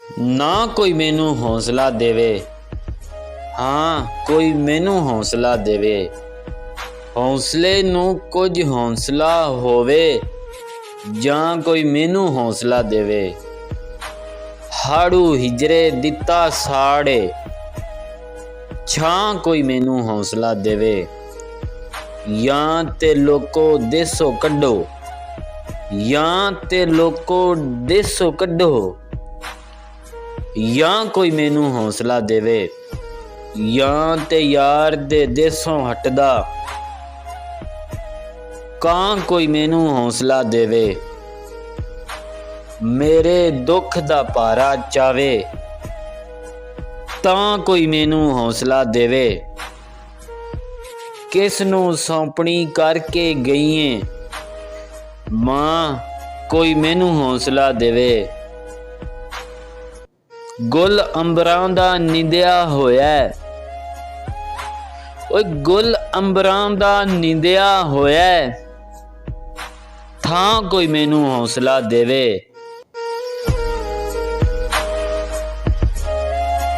ना कोई मैनू हौसला देवे, हाँ कोई मैनू हौसला देवे। हौसले नू कुछ हौसला होवे, जां कोई मैनू हौसला देवे। हाड़ू हिजरे दिता साड़े, छां कोई मैनू हौसला देवे। यां ते लोको देसो कड्डो, यां ते लोको देसो कड्डो। यां कोई मैनू हौसला देवे, यां ते यार दे देसों हटदा। कां कोई मैनू हौसला देवे, मेरे दुख दा पारा चावे। तां कोई मैनू हौसला देवे, किस नू सौंपणी करके गईए। मां कोई मैनू हौसला देवे। गुल अंबरां दा निंदिया होया, ओए गुल अंबरां दा निंदिया होया। थां कोई मैनू हौसला देवे।